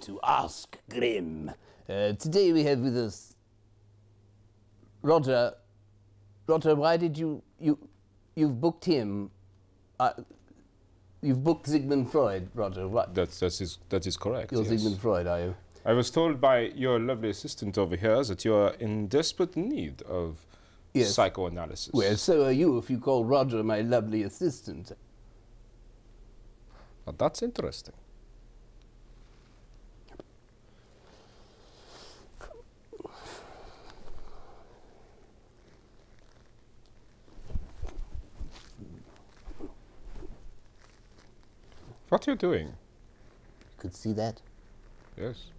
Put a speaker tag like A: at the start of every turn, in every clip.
A: to Ask Grimm. Today we have with us Roger. Roger, why did you've booked him? You've booked Sigmund Freud, Roger. What?
B: That is correct.
A: You're
B: yes.
A: Sigmund Freud, are you?
B: I was told by your lovely assistant over here that you are in desperate need of psychoanalysis.
A: Well, so are you if you call Roger my lovely assistant.
B: Now, that's interesting. What are you doing?
A: You could see that.
B: Yes.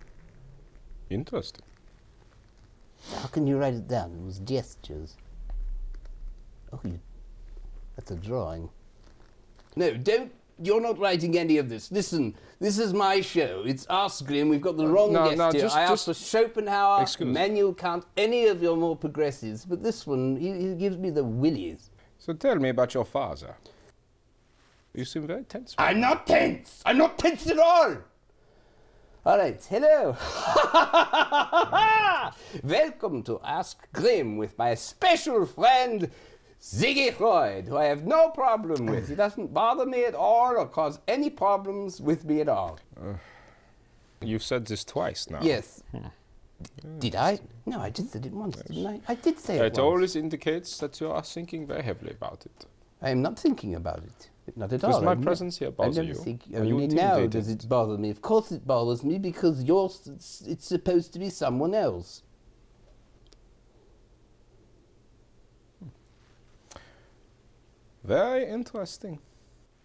B: Interesting.
A: How can you write it down? It was gestures. Oh, that's a drawing. No, don't. You're not writing any of this. Listen, this is my show. It's Ask Grimm. We've got the wrong guest here. I asked for Schopenhauer, Immanuel Kant, any of your more progressives, but this one, he gives me the willies.
B: So tell me about your father. You seem very tense.
A: I'm not tense. I'm not tense at all. All right, hello. Welcome to Ask Grimm with my special friend, Sigmund Freud, who I have no problem with. He doesn't bother me at all or cause any problems with me at all.
B: You've said this twice now.
A: Yes. Did I? No, I just said it once, didn't I? I did say it once.
B: It always indicates that you are thinking very heavily about it.
A: I am not thinking about it. Not at all.
B: Does my presence here bother you?
A: Only now does it bother me. Of course it bothers me because it's supposed to be someone else.
B: Very interesting.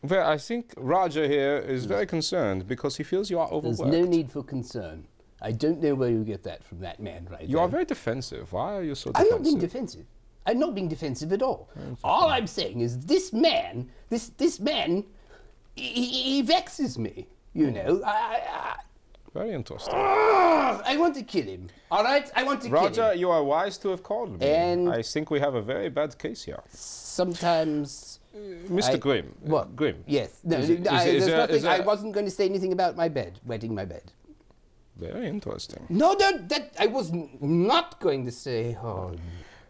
B: Well, I think Roger here is very concerned because he feels you are overworked.
A: There's no need for concern. I don't know where you get that from that man right there.
B: You are very defensive. Why are you so defensive?
A: I'm not being defensive. I'm not being defensive at all. All I'm saying is this man, this man, he vexes me, you know.
B: Very interesting.
A: I want to kill him, all right? I want to kill him.
B: Roger, you are wise to have called me.
A: And
B: I think we have a very bad case here.
A: Sometimes...
B: Mr. Grimm.
A: What?
B: Grimm.
A: Yes. No, I wasn't going to say anything about my bed, wetting my bed.
B: Very interesting.
A: No, I was not going to say... Oh.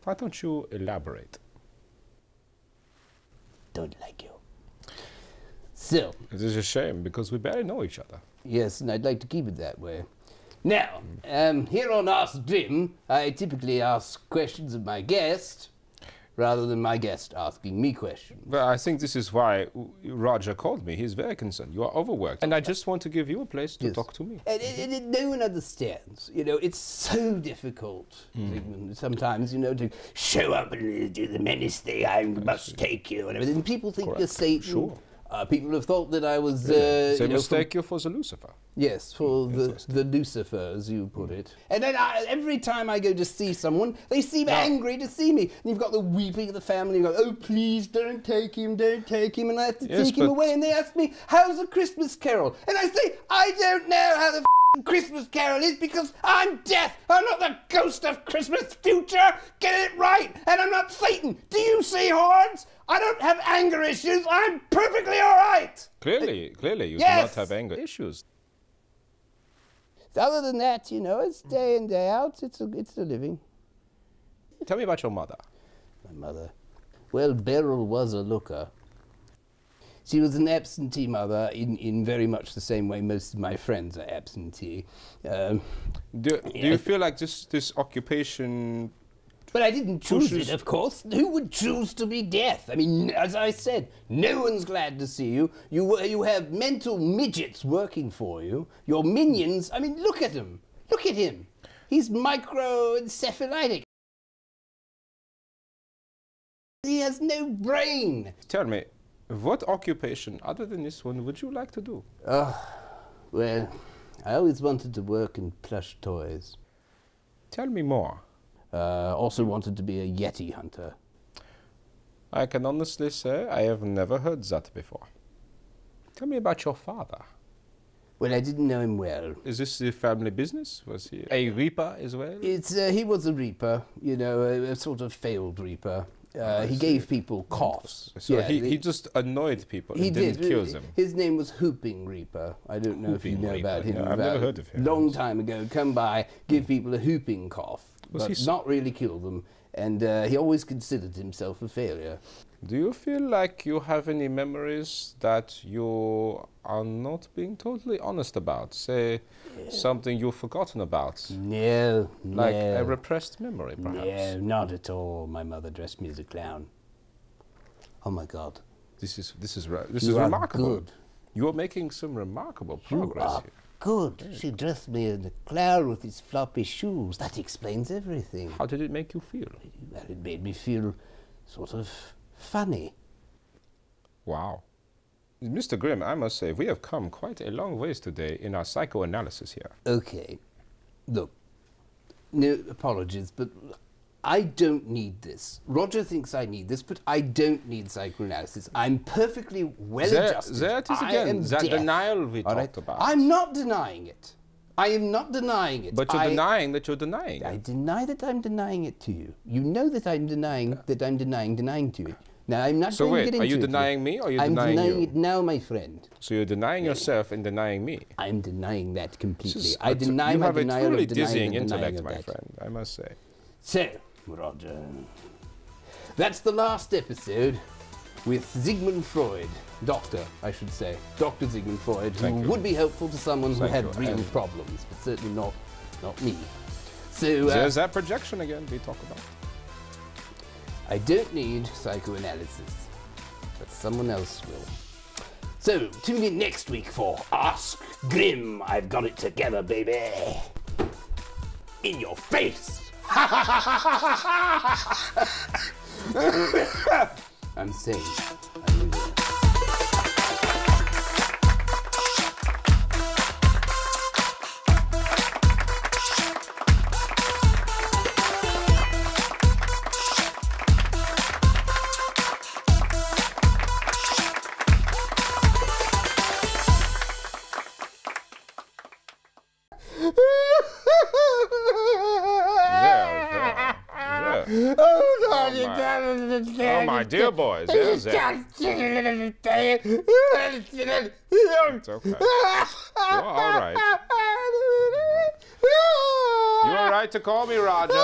B: Why don't you elaborate?
A: Don't like you. So.
B: It is a shame because we barely know each other.
A: Yes, and I'd like to keep it that way. Now, here on Ask Grimm, I typically ask questions of my guest rather than my guest asking me questions.
B: Well, I think this is why Roger called me. He's very concerned. You are overworked. And I just want to give you a place to talk to me.
A: And no one understands. You know, it's so difficult, Sigmund, sometimes, you know, to show up and do the menace thing. I must take you and everything. People think you're Satan.
B: Sure.
A: People have thought that I was...
B: They mistake you for the Lucifer.
A: Yes, for the Lucifer, as you put it. And then every time I go to see someone, they seem angry to see me. And you've got the weeping of the family. You go, oh, please, don't take him, don't take him. And I have to take him away. And they ask me, how's a Christmas Carol? And I say, I don't know how the Christmas Carol is because I'm death. I'm not the ghost of Christmas future. Get it right. And I'm not Satan. Do you see horns? I don't have anger issues. I'm perfectly all right.
B: Clearly, you do not have anger issues.
A: Other than that, you know, it's day in, day out. It's a living.
B: Tell me about your mother.
A: My mother. Well, Beryl was a looker. She was an absentee mother in very much the same way most of my friends are absentee.
B: Do you feel like this occupation...
A: But I didn't choose it, of course. Who would choose to be deaf? I mean, as I said, no one's glad to see you. You have mental midgets working for you. Your minions, I mean, look at him. Look at him. He's microencephalitic. He has no brain.
B: Tell me, what occupation, other than this one, would you like to do?
A: Well, I always wanted to work in plush toys.
B: Tell me more.
A: Also wanted to be a Yeti hunter.
B: I can honestly say I have never heard that before. Tell me about your father.
A: Well, I didn't know him well.
B: Is this the family business? Was he a reaper as well?
A: He was a reaper, you know, a sort of failed reaper. He gave people coughs.
B: So he just annoyed people and didn't kill them.
A: His name was Whooping Reaper. I don't know if you know about him.
B: No, I've never heard of him.
A: Long time ago, come by, give people a whooping cough, but not really kill them. And he always considered himself a failure.
B: Do you feel like you have any memories that you are not being totally honest about? Say, something you've forgotten about?
A: No,
B: like a repressed memory, perhaps?
A: No, not at all. My mother dressed me as a clown. Oh my God.
B: This is remarkable.
A: Good.
B: You are making some remarkable progress here.
A: Good. She dressed me as a clown with his floppy shoes. That explains everything.
B: How did it make you feel?
A: Well, it made me feel sort of funny.
B: Wow. Mr. Grimm, I must say, we have come quite a long ways today in our psychoanalysis here.
A: Okay. Look, no apologies, but I don't need this. Roger thinks I need this, but I don't need psychoanalysis. I'm perfectly well adjusted.
B: There it is again, that denial we talked about.
A: I'm not denying it. I am not denying it.
B: But you're denying that you're denying it.
A: I deny that I'm denying it to you. You know that I'm denying that I'm denying to it. Now, I'm not going to get into it.
B: So wait, are you denying me or are you denying you?
A: I'm denying it now, my friend.
B: So you're denying yourself and denying me?
A: I'm denying that completely. I deny my denial of denying.
B: You have a truly dizzying intellect, my friend, I must say.
A: So, Roger, that's the last episode with Sigmund Freud. Doctor, I should say. Dr. Sigmund Freud, who would be helpful to someone who had real problems, but certainly not me. So
B: there's that projection again we talk about.
A: I don't need psychoanalysis, but someone else will. So, tune in next week for Ask Grimm. I've got it together, baby. In your face. I'm sane.
B: Oh, my dear boys, there's that. It's okay. You're all right. You're all right to call me Roger.